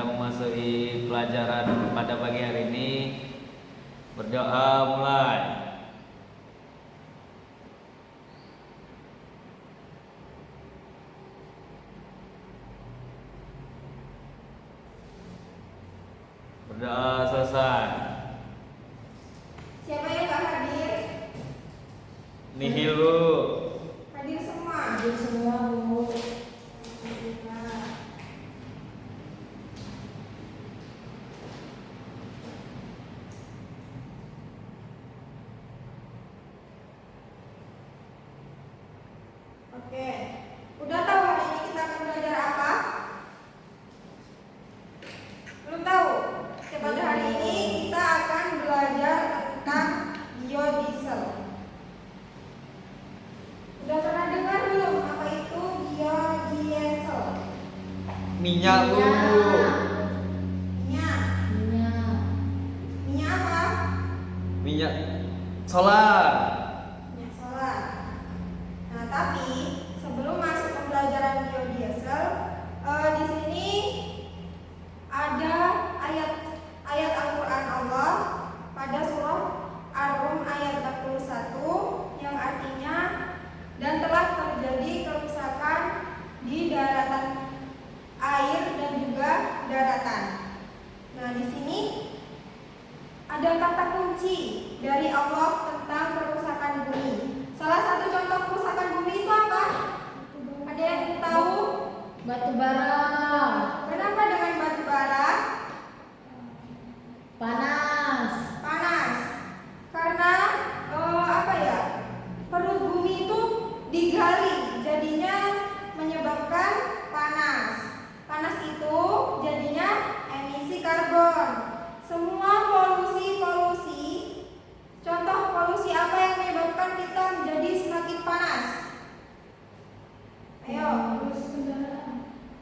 kita memasuki pelajaran pada pagi hari ini. Berdoa mulai. Berdoa selesai. Siapa yang gak hadir? Nihil, Bu. Hadir semua. Hadir semua, Bu. Oke. Udah tahu hari ini kita akan belajar apa? Belum tahu? Oke, pada hari ini kita akan belajar tentang biodiesel. Udah pernah dengar belum apa itu biodiesel? Minyak, Bu. Minyak. Minyak apa? Minyak solar. Minyak solar. Nah, tapi sebelum masuk pembelajaran biodiesel, di sini ada ayat Al-Quran Allah pada surah Ar-Rum ayat 41 yang artinya dan telah terjadi kerusakan di daratan air dan juga daratan. Nah, di sini ada kata kunci dari Allah tentang kerusakan bumi. Salah satu contoh kerusakan bumi itu apa? Ada yang tahu? Batu bara. Kenapa dengan batu bara? Panas. Panas. Karena apa ya? Perut bumi itu digali, jadinya menyebabkan panas. Panas itu jadinya emisi karbon. Semua polusi, contoh polusi apa yang menyebabkan kita menjadi semakin panas? Ayo,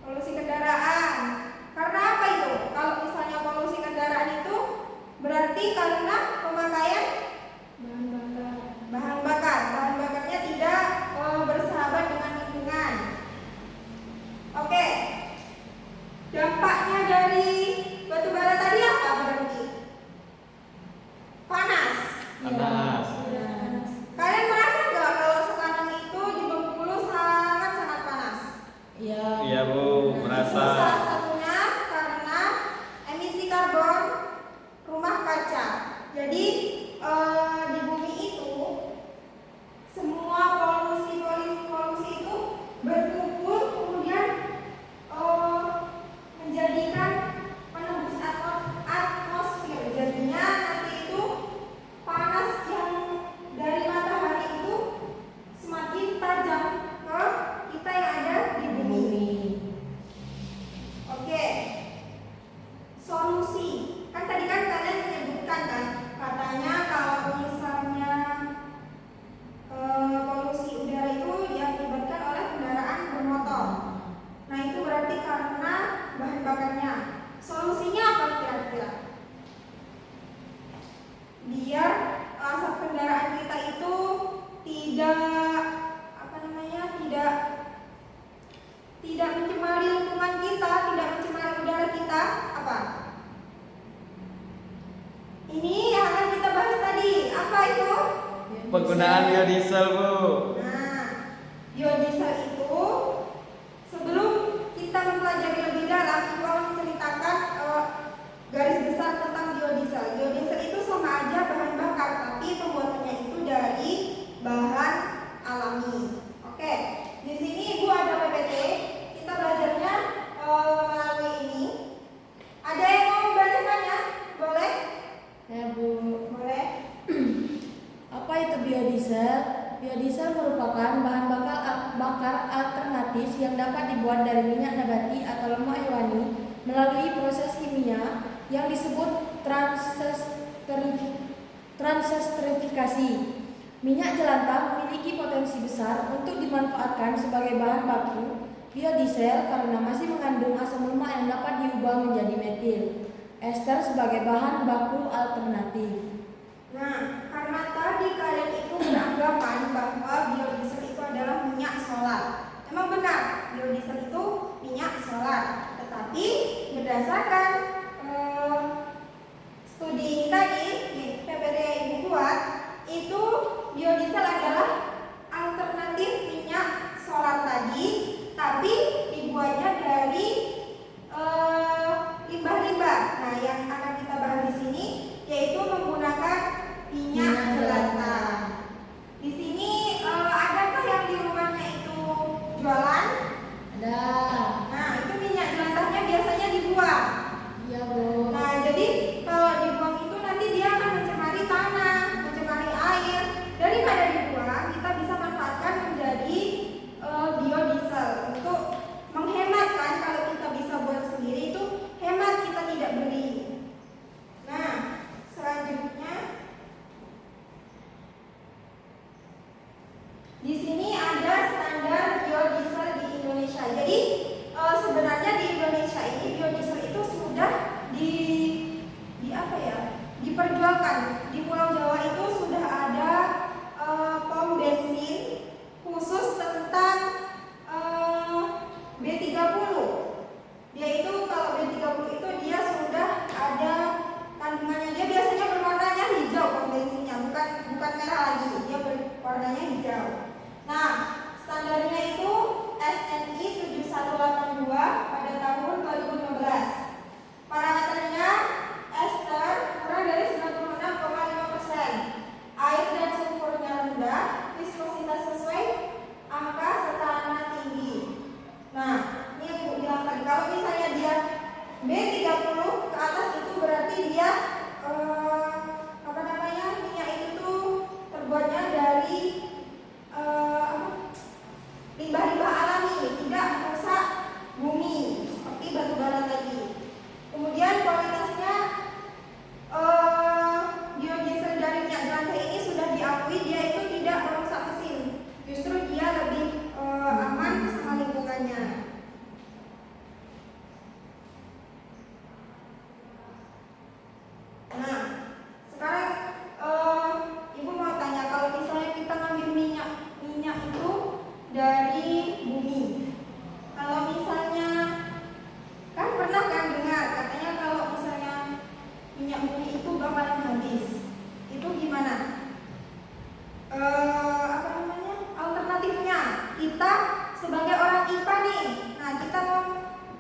polusi kendaraan. Karena apa itu? Kalau misalnya polusi kendaraan itu berarti karena pemakaian bahan bakar. Bahan bakarnya tidak bersahabat dengan lingkungan. Oke. Dampaknya dari batu bara tadi apa berarti? Panas. Panas. Kalian merasa nggak kalau sekarang itu di Bengkulu sangat panas? Iya. Iya, Bu, merasa. Salah satunya karena emisi karbon rumah kaca. Jadi di bumi itu semua polusi itu berkumpul kemudian menjadikan menembus atmosfer. Jadinya nanti itu panas yang dari matahari itu semakin tajam ke kita yang ada di bumi. Oke. Solusi. Kan tadi kan kalian menyebutkan kan, katanya kalau misalnya polusi udara itu diakibatkan oleh kendaraan bermotor. Nah, itu berarti karena bahan bakarnya. Solusinya apa kira-kira? Biar asap kendaraan kita itu tidak mencemari lingkungan kita, tidak mencemari udara kita, apa? Ini yang akan kita bahas tadi. Apa itu? Penggunaan biodiesel, Bu. Nah, biodiesel itu sebelum kita mempelajari lebih dalam, Ibu akan menceritakan garis besar tentang biodiesel. Biodiesel itu sama aja bahan bakar, tapi pembuatannya itu dari bahan alami. Oke, di sini Ibu ada PPT. Kita belajarnya melalui ini. Ada yang mau membacakannya? Boleh? Ya, Bu. Boleh. Apa itu biodiesel? Biodiesel merupakan bahan bakar alternatif yang dapat dibuat dari minyak nabati atau lemak hewani melalui proses kimia yang disebut transesterifikasi. Minyak jelantah memiliki potensi besar untuk dimanfaatkan sebagai bahan baku biodiesel karena masih mengandung asam lemak yang dapat diubah menjadi metil ester sebagai bahan baku alternatif. Nah, karena tadi kalian itu beranggapan bahwa biodiesel itu adalah minyak solar. Emang benar, biodiesel itu minyak solar. Tetapi berdasarkan studi ini tadi, PPT yang Ibu buat, itu biodiesel adalah alternatif minyak solar tadi, tapi dibuatnya dari limbah-limbah. Nah, yang akan kita bahas di sini yaitu menggunakan minyak jelantah. Di sini adakah yang di rumahnya itu jualan? Ada. Nah, itu minyak jelantahnya biasanya dibuang. Iya, Bu. Nah, jadi kalau dibuang itu nanti dia akan mencemari tanah, mencemari air. Daripada dibuang, kita bisa manfaatkan menjadi biodiesel untuk menghemat kan. Kalau kita bisa buat sendiri itu hemat, kita tidak beli. Nah, selanjutnya di sini ada standar biodiesel di Indonesia. Jadi sebenarnya di Indonesia ini biodiesel itu sudah diperjualkan. Di Pulau Jawa itu sudah ada pom bensin khusus tentang B30. Dia itu kalau B30 itu dia sudah ada kandungannya. Dia biasanya berwarnanya hijau pom bensinnya, bukan merah lagi. Dia berwarnanya hijau. Nah, standarnya itu SNI 7182 pada tahun 2015. Parameternya ester kurang dari 96,5%, air dan sulfurnya rendah, viskositas sesuai angka setara tinggi. Nah, ini yang Ibu bilang tadi, kalau misalnya dia B30 ke atas itu berarti dia minyak itu tuh terbuatnya dari limbah-limbah alami, tidak merusak bumi seperti batu bara tadi. Kemudian kualitasnya biodiesel dari minyak jelantah ini sudah diakui dia itu tidak merusak mesin, justru dia lebih aman sama lingkungannya. Nah, sekarang Ibu mau tanya, kalau misalnya kita ngambil minyak itu dari bumi, kalau misalnya kan pernah kan dengar katanya kalau misalnya minyak bumi itu bakalan habis, itu gimana? Alternatifnya kita sebagai orang IPA nih, nah kita mau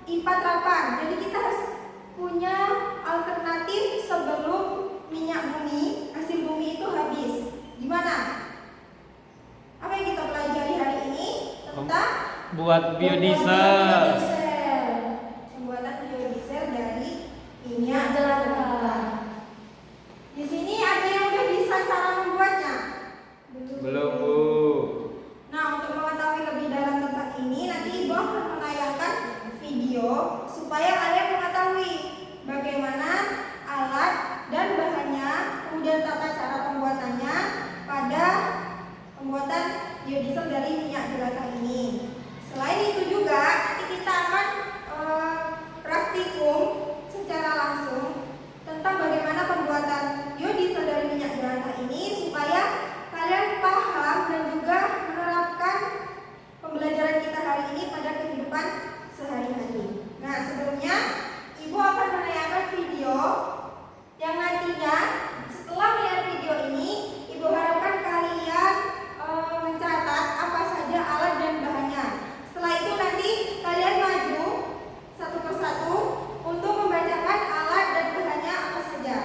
IPA terapan, jadi kita harus punya alternatif sebelum minyak bumi, hasil bumi itu habis. Gimana? Apa yang kita pelajari hari ini tentang buat biodiesel. Pembuatan biodiesel dari minyak jelantah. Di sini ada yang udah bisa cara membuatnya? Belum, Bu. Nah, untuk mengetahui lebih dalam tentang ini, nanti Ibu akan menayangkan video supaya kalian mengetahui bagaimana alat dan bahannya, kemudian tata cara pembuatannya pada pembuatan biodiesel dari minyak jelantah ini. Selain itu juga nanti kita akan praktikum secara langsung tentang bagaimana pembuatan biodiesel dari minyak jelantah ini supaya kalian paham dan juga menerapkan pembelajaran kita hari ini pada kehidupan sehari-hari. Nah, sebelumnya Ibu akan menayangkan video yang nantinya setelah melihat video ini, Ibu harapkan kalian mencatat apa saja alat dan bahannya. Setelah itu nanti kalian maju satu persatu untuk membacakan alat dan bahannya apa saja.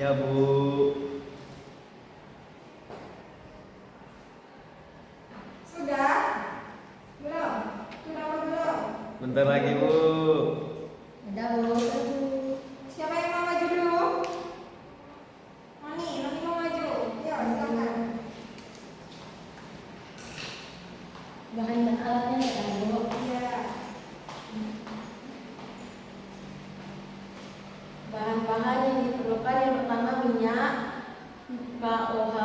Ya Bu. Sudah? Belum? Sudah apa belum? Bentar lagi Bu. Ada Bu. Siapa yang mau maju dulu? Noni mau maju. Ya, silakan. Bahan dan alatnya ya kan Bu? Ya. Bahan-bahan yang diperlukan yang pertama minyak, KOH,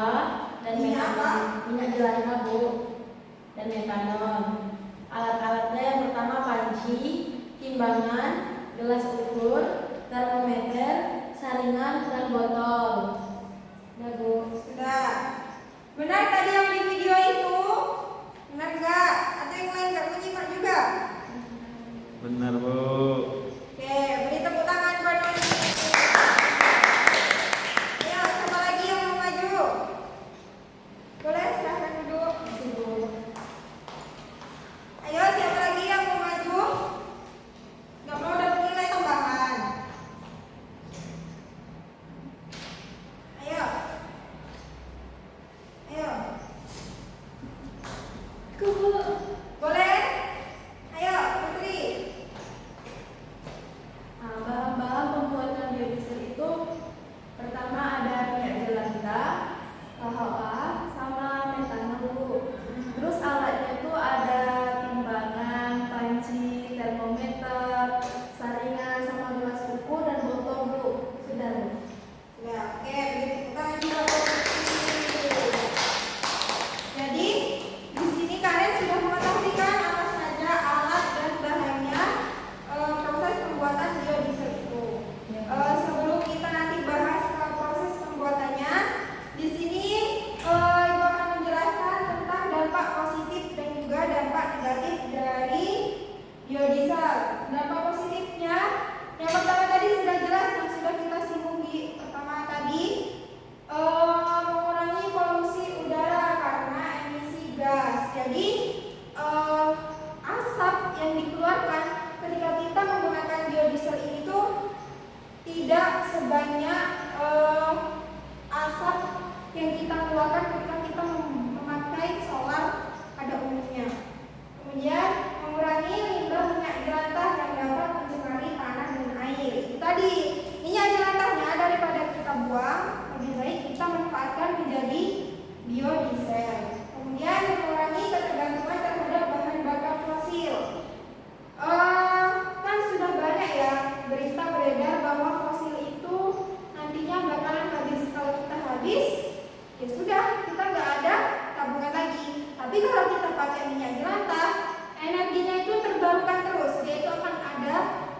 dan Minyak apa? minyak jelantah Bu, dan metanol. Alat-alatnya yang pertama panci, timbangan, gelas ukur, termometer, saringan, dan botol. Udah Bu. Sudah. Benar tadi yang di video itu? Benar nggak? Atau yang lain nggak menyimak juga? Benar Bu. Oke, beri tepuk tangan buat Noni. Ayo, siapa lagi yang mau maju? Boleh, silahkan duduk. Masih Bu. Ayo, siapa lagi yang mau maju? Nggak mau dapat nilai tambahan. Ayo. Ayo. Ku Bu. Boleh? Ayo, Putri. Nah, bahan-bahan pembuatan biodiesel itu pertama ada minyak jelantah, KOH, sama metanol Bu. Terus alatnya itu ada timbangan, panci, termometer, saringan, sama gelas ukur dan botol Bu. Sudah Bu. Ya, oke, beri tepuk tangan juga buat Putri. Jadi, di sini kalian sudah mengetahui kan apa saja alat dan bahannya proses pembuatan biodiesel itu. Ya. Sebelum kita nanti bahas proses pembuatannya, di sini Ibu akan menjelaskan tentang dampak positif dan juga dampak negatif dari biodiesel. Dampak positifnya, yang pertama tadi sudah jelas yang sudah kita singgung di pertama tadi, mengurangi polusi udara karena emisi gas. Jadi asap yang dikeluarkan ketika kita menggunakan biodiesel ini tuh tidak sebanyak asap yang kita keluarkan ketika kita memakai solar pada umumnya. Kemudian mengurangi limbah minyak jelantah yang dapat mencemari tanah dan air. Itu tadi minyak jelantahnya daripada kita buang, lebih baik kita manfaatkan menjadi biodiesel. Kemudian mengurangi ketergantungan terhadap bahan bakar fosil. Kan sudah banyak ya berita beredar bahwa fosil itu nantinya bakalan habis. Kalau kita habis, ya sudah, kita nggak ada tabungan lagi. Tapi kalau kita pakai minyak jelantah, energinya itu terbarukan terus, yaitu akan ada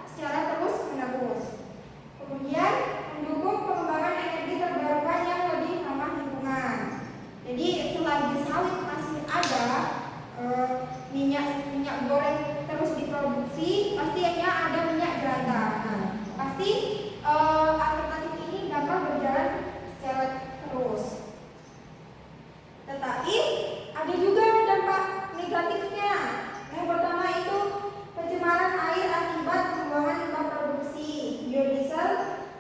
secara terus menerus. Kemudian mendukung pengembangan energi terbarukan yang lebih ramah lingkungan. Jadi selagi sawit masih ada, minyak goreng terus diproduksi, pastinya ada minyak jelantah. Nah, pasti alternatif ini dapat berjalan secara terus. Tetapi ada juga dampak negatifnya. Yang pertama itu pencemaran air akibat pembuangan limbah produksi biodiesel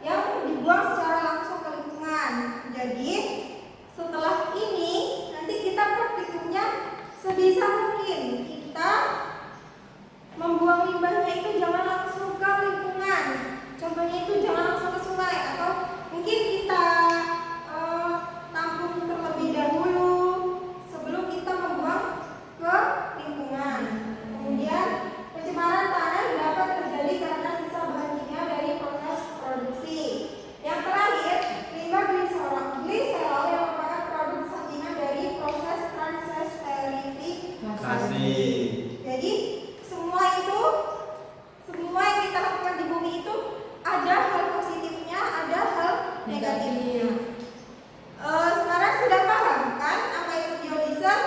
yang dibuang secara langsung ke lingkungan. Jadi setelah ini nanti kita praktikumnya sebisa mungkin kita membuang limbahnya itu jangan langsung ke lingkungan. Contohnya itu jangan langsung ke sungai, atau mungkin kita tampung terlebih dahulu sebelum kita membuang ke lingkungan. Kemudian pencemaran tanah dapat terjadi karena sisa bahan kimia dari proses produksi. Yang terakhir, limbah gliserol yang merupakan produk sampingan dari proses transesterifikasi. Jadi semua yang kita lakukan di bumi itu ada hal positifnya, ada hal negatifnya. Sekarang sudah paham kan apa itu biodiesel?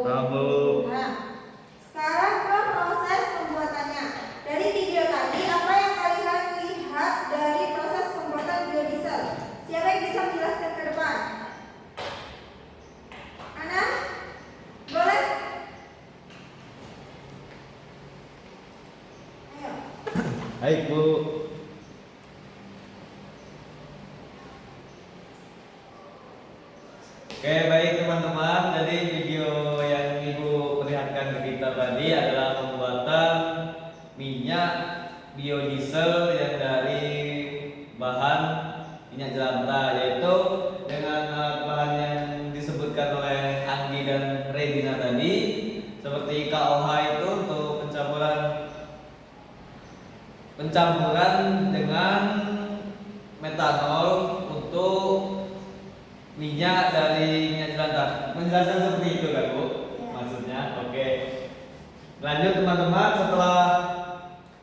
Tahu. Nah, sekarang ke proses pembuatannya. Dari video tadi, apa yang kalian lihat dari proses pembuatan biodiesel? Siapa yang bisa menjelaskan ke depan? Ana? Boleh? Ayo. Baik Bu. Oke, baik teman-teman. Jadi video yang Ibu perlihatkan ke kita tadi adalah pembuatan minyak biodiesel yang dari bahan minyak jelantah, yaitu dengan bahan yang disebutkan oleh Anggi dan Redina tadi, seperti KOH itu untuk pencampuran dengan metanol untuk minyak dari minyak jelantah. Menjelaskan seperti itu kan Bu? Maksudnya, oke. Lanjut teman-teman, setelah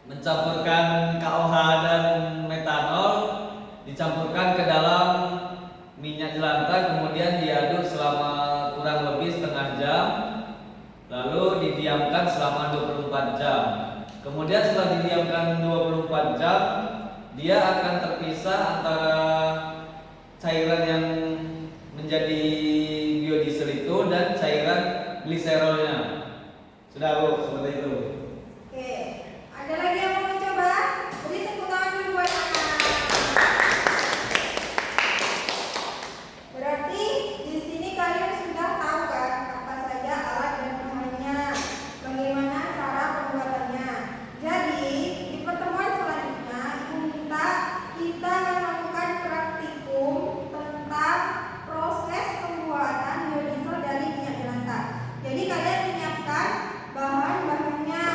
mencampurkan KOH dan metanol, dicampurkan ke dalam minyak jelantah, kemudian diaduk selama kurang lebih setengah jam, lalu didiamkan selama 24 jam. Kemudian setelah didiamkan 24 jam, dia akan terpisah antara cairan yang menjadi biodiesel itu dan cairan gliserolnya. Sudah Bu, seperti itu. Oke, ada lagi yang mau mencoba? Beri tepuk tangan dulu buat anak. Berarti di sini kalian sudah tahu kan apa saja alat dan bahannya, bagaimana cara pembuatannya. Jadi di pertemuan selanjutnya Ibu minta kita melakukan praktikum tentang proses pembuatan biodiesel dari minyak jelantah. Jadi kalian menyiapkan bahan-bahannya,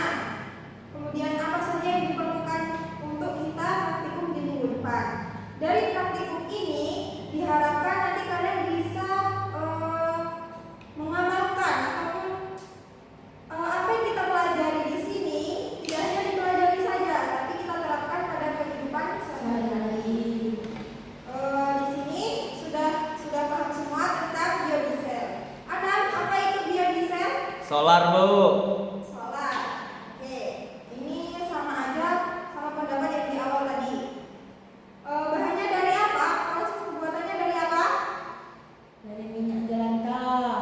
kemudian apa saja yang diperlukan untuk kita praktikum di minggu depan. Dari praktikum ini diharapkan nanti kalian bisa mengamalkan ataupun apa yang kita pelajari di sini tidak hanya dipelajari saja, tapi kita terapkan pada kehidupan sehari-hari. Di sini sudah paham semua tentang biodiesel. Adam, apa itu biodiesel? Solar Bu. Solar. Oke, ini sama aja sama pendapat yang di awal tadi. Bahannya dari apa? Proses pembuatannya dari apa? Dari minyak jelantah.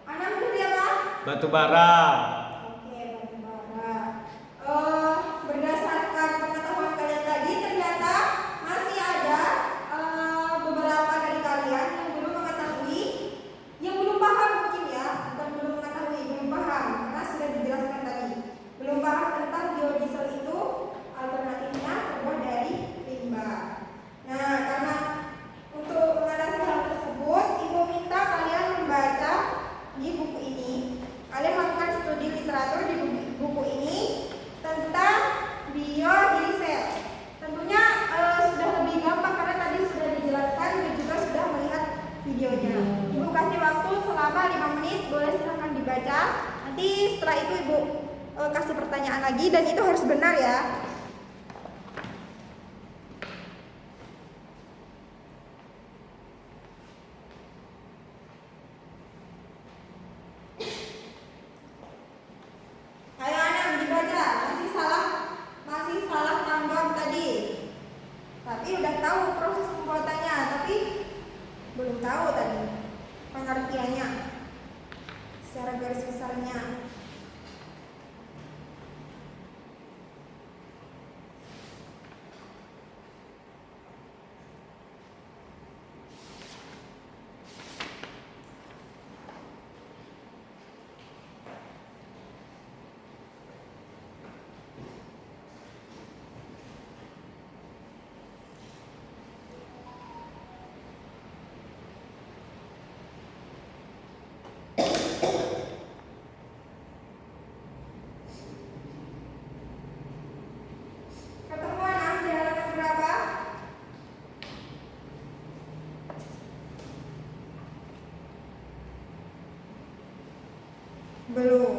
Anam dari apa? Batu bara. Oke, batu bara. Berdasarkan pengetahuan kalian tadi, ternyata masih ada beberapa dari kalian yang belum mengetahui, yang belum paham mungkin ya, bukan belum mengetahui, belum paham karena sudah dijelaskan tadi. Belum paham tentang biodiesel itu alternatifnya terbuat dari limbah. Nah, karena untuk mengatasi hal tersebut, Ibu minta kalian membaca di buku ini. Kalian lakukan studi literatur di buku ini tentang biodiesel. Tentunya sudah lebih gampang karena tadi sudah dijelaskan dan juga sudah melihat videonya. Ibu kasih waktu selama 5 menit, boleh silahkan dibaca. Nanti setelah itu Ibu kasih pertanyaan lagi dan itu harus benar ya. Ayo Anam dibaca, masih salah tanggap tadi. Tapi udah tahu proses pembuatannya, tapi belum tahu tadi pengertiannya secara garis besarnya. Ketemu Anam di halaman berapa? Belum.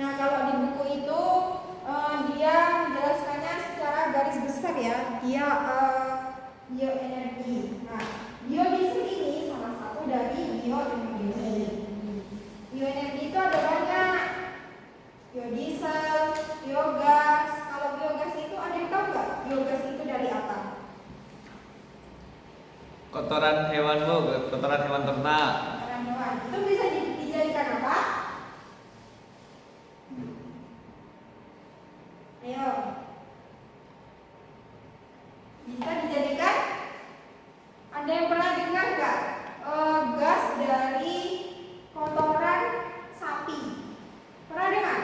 Nah, kalau di buku itu dia menjelaskannya secara garis besar ya. Dia bioenergi. Nah, biodiesel ini salah satu dari bioenergi. Bioenergi itu ada banyak. Biodiesel, biogas. Kalau biogas itu ada yang tahu nggak? Biogas itu dari apa? Kotoran hewan Bu, kotoran hewan ternak. Kotoran hewan. Itu bisa dijadikan apa? Ayo. Bisa dijadikan? Ada yang pernah dengar nggak? Gas dari kotoran sapi. Pernah dengar?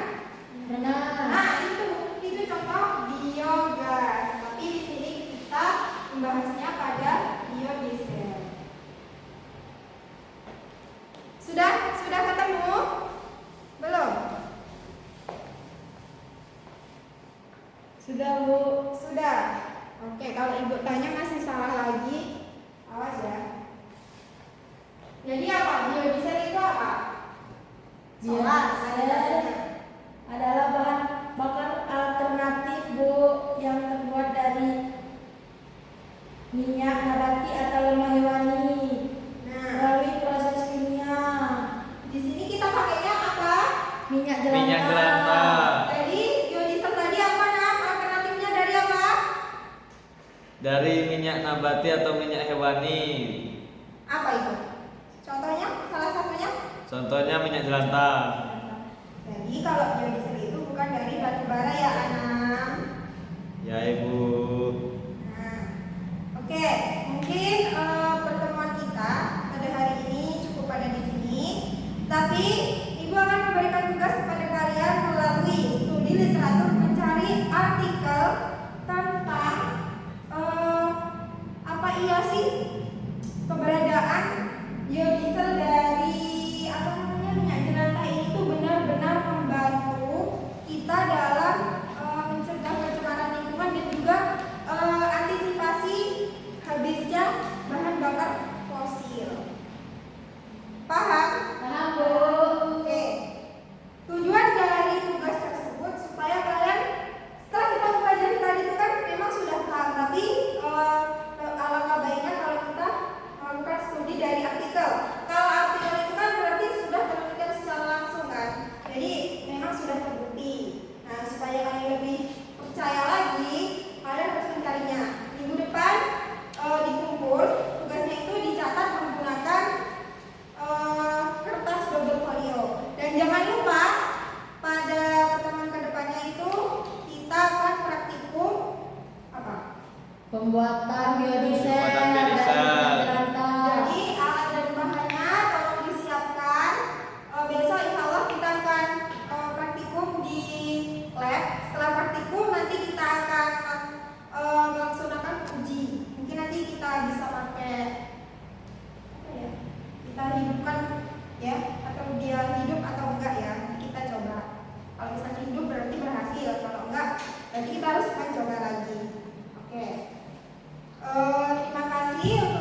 Benar. Nah, itu contoh biogas. Tapi di sini kita membahasnya pada biodiesel. Sudah ketemu? Belum? Sudah, Bu. Sudah. Oke, kalau ibu tanya masih salah lagi, awas ya. Jadi apa? Biodiesel itu apa? Solar. Biodiesel adalah bahan bakar alternatif, Bu, yang terbuat dari minyak nabati atau lemak hewani Nah, melalui proses kimia. di sini kita pakainya apa? Minyak jelantah. Minyak jelantah. Jadi biodiesel tadi apa Nam? Alternatifnya dari apa? Dari minyak nabati atau minyak hewani. Apa itu? Contohnya, salah satunya? Contohnya minyak jelantah. Jadi kalau biodiesel itu bukan dari batu bara ya Anam. Ya Ibu. Nah, oke, mungkin pertemuan kita pada hari ini cukup pada di sini. Tapi Ibu akan memberikan tugas kepada kalian melalui studi literatur mencari artikel tentang apa iya sih keberadaan biodiesel dari apa namanya minyak jelantah ini tuh benar-benar membantu kita dalam mencegah pencemaran lingkungan dan juga antisipasi habisnya bahan bakar fosil. Paham? Paham, Bu. Oke. Tujuan dari tugas tersebut supaya kalian setelah kita mempelajari tadi itu kan memang sudah paham, tapi alangkah baiknya kalau kita melakukan studi dari artikel. Kalau artikel itu kan berarti sudah penelitian secara langsung kan, jadi memang sudah terbukti. Nah, supaya kalian lebih percaya lagi, kalian harus mencarinya. Minggu depan dikumpul, tugasnya itu dicatat menggunakan kertas double folio. Dan jangan lupa pada pertemuan kedepannya itu kita akan praktikum apa? Pembuatan biodiesel. Pembuatan biodiesel. dari minyak jelantah. Jadi alat dan bahannya tolong disiapkan. Besok insya Allah kita akan praktikum di lab. Setelah praktikum nanti kita akan melaksanakan uji. Mungkin nanti kita bisa pakai apa ya? Kita hidupkan ya, atau dia hidup atau enggak ya? Kita coba. Kalau misalnya hidup berarti berhasil. Kalau enggak, berarti kita harus mencoba lagi. Oke. Terima kasih untuk